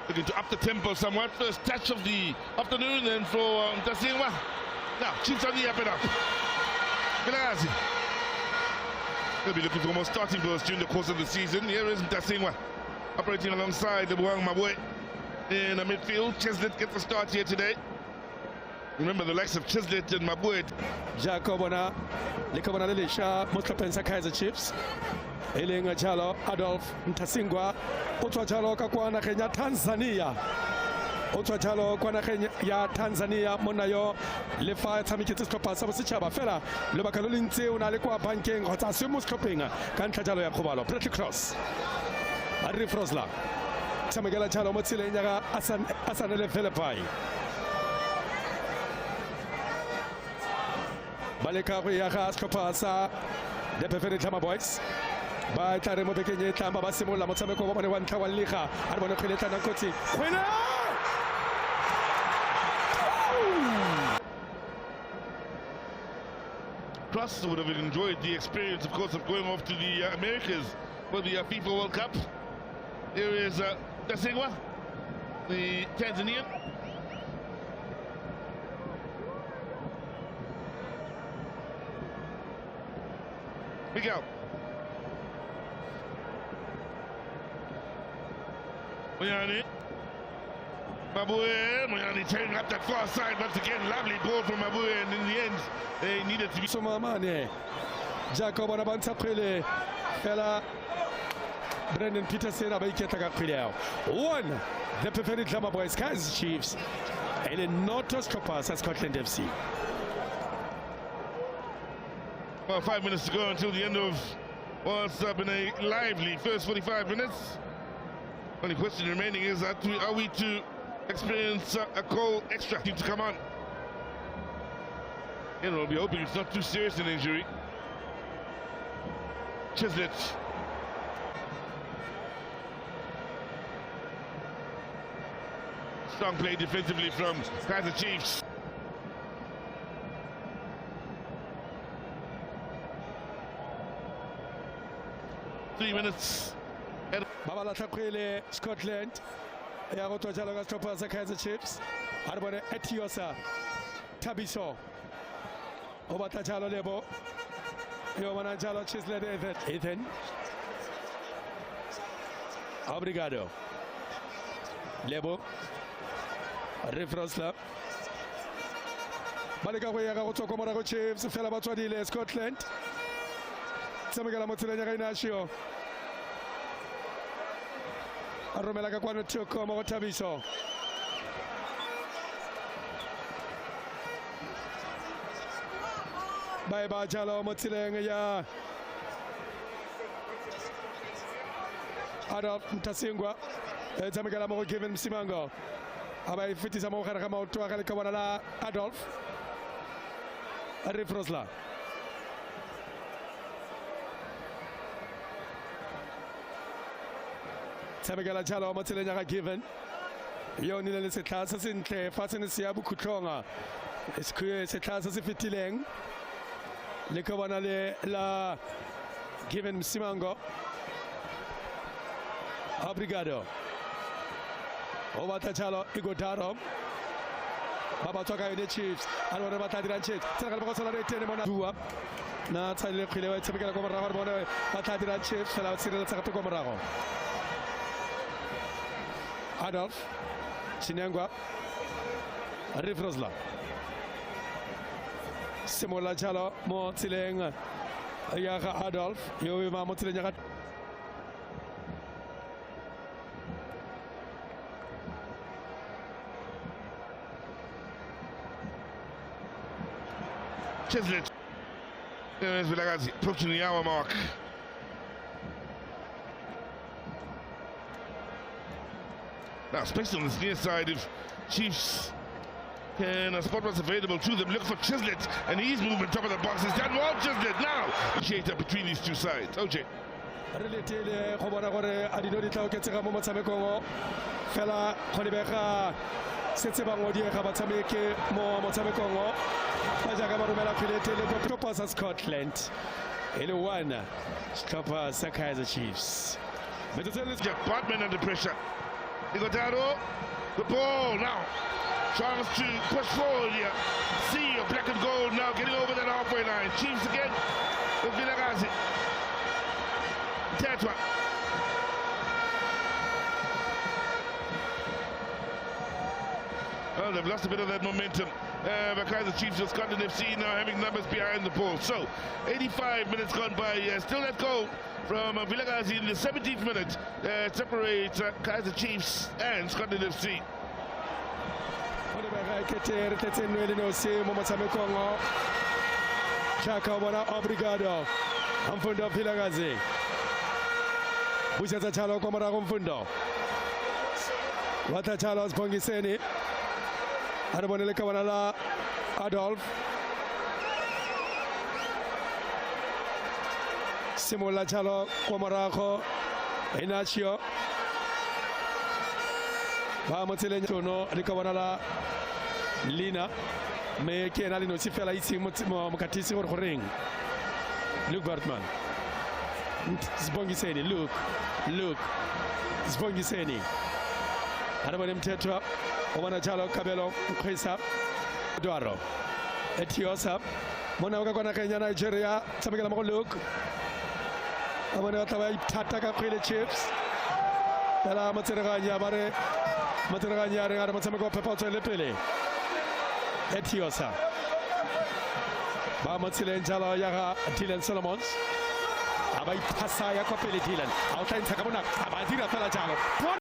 Looking to up the tempo somewhat. First touch of the afternoon, and for Mtasingwa. Now, Chiefs on the up and up. Vilakazi. They'll be looking for more starting posts during the course of the season. Here is Mtasingwa operating alongside the Buang Mabwe in the midfield. Chislett gets the start here today. Remember the likes of Chislett and Mabwe. Jacobona, Likobona Lelisha, Mustapensa Kaiser Chiefs. Elinga Jalo, Adolf Mtasingwa, Utwa Jalo Kakwana Kenya Tanzania. Utwa Jalo Kwana Kenya ya Tanzania Monayo Lefa Tamikiti Stopa Sabasichaba Fela Lubakalunti Unalekwa Banking Hotasumu Stopping Kanta Jalo Yakubalo Pretty Cross Ari Frosla Tamagala Jalo Motile Nyaga Asanele Philippi Baleka Yaka Stopasa the Peferi Tama Boys by Taremo Bekenye Tamba Basimula Motameko One Kawalika Arbono Kileta Nakoti winner! Cross would have enjoyed the experience, of course, of going off to the Americas for the FIFA World Cup. Here is Mtasingwa, the Tanzanian. Miguel. Moyane. Mabue tearing up that far side once again. Lovely ball from Mabue, and in the end, they needed to be. Somamane, Jacob Anabanta Pele, Fela, Brendan Peterson, Abaiketa Pele. One, the preferred Lama Boys Kaiser Chiefs, and a Notos Copas at Scotland FC. Well, 5 minutes to go until the end of what's been a lively first 45 minutes. Only question remaining is are we to experience a goal extra to come on? You know, we'll be hoping it's not too serious an injury. Chislett. Strong play defensively from Kaiser Chiefs. Three minutes. Babala Takwile, Scotland. Yagoto Jaloga Stoppers, Kaiser Chiefs. Arbone Etiosa. Tabiso. Obata Jalo Lebo. Yomana Jalo Chislett Ethan. Obrigado. Lebo. Refrosla. Balika Yagoto Komarago Chiefs. Felabatwadile, Scotland. Samagala Motilena Renasio. Romela Kakwano Toko Motabiso. Bye bye Jalo Motilena ya Adolf Mtasingwa. Zamagala Mo given Simango. Abai Fitisa Mohara Moto Kawana Adolf. Arifrosla. Samagala Jalo Motilena given. Yonile Setasa in Fasten Siabu Kutonga. Esque Setasa Fitileng. Lekawana la given Simango. Obrigado. Ovata Jalo Igotaro. Baba Toka in the Chiefs. I want to Batadiran Chiefs. Dua. Na Tali Kile, Samagala Komara, Batadiran Chiefs, Salat Komarago. Adolf Chinangwa Rifrosla Simola Jalo Motileng Yaga Adolf Yoma Motileng Chislett. There is Vilakazi approaching the hour mark. Now, especially on this near side, if Chiefs can spot what's available to them, look for Chislett, and he's moving top of the box. Is that well, Chislett now? Shade up between these two sides. OJ. Scotland. Stoppers, Kaiser Chiefs. Department under pressure. Ighodaro, the ball now. Chance to push forward here. See a black and gold now getting over that halfway line. Chiefs again with Vilakazi. Tetwa. Well, they've lost a bit of that momentum. Because the Chiefs of Scotland FC now having numbers behind the ball. So, 85 minutes gone by. Still that goal from Vilakazi in the 17th minute. Separates Kaizer Chiefs and Scotland FC. Obrigado. Mfundo Vilakazi. Busheza Chalo kwa mara Mfundo. Wata Chalo Spongiseni. Arabonele Kawanala Adolf. Simula Chalo kwa Marako. Inacio. Bamatile Tono Likawanala Lina. Me Kenali no Sifela isi Mukatisi or Ring. Luke Bartman. Spongiseni. Luke. Spongiseni. Arabonem Tetra. Owana Chalo Kabelo Kwesa Eduardo Etiosa Mona Wakana Kenya Nigeria Samigala Luke Amana Tawai Tataka Kwele Chips Tala Materaganya Bare Materaganya Renga Matamako Pepoto Lepele Etiosa Bamatsile Jalo Yaga Dylan Solomons Abai Pasaya Kopele Dylan Outline Sakamuna Abadira Tala Jalo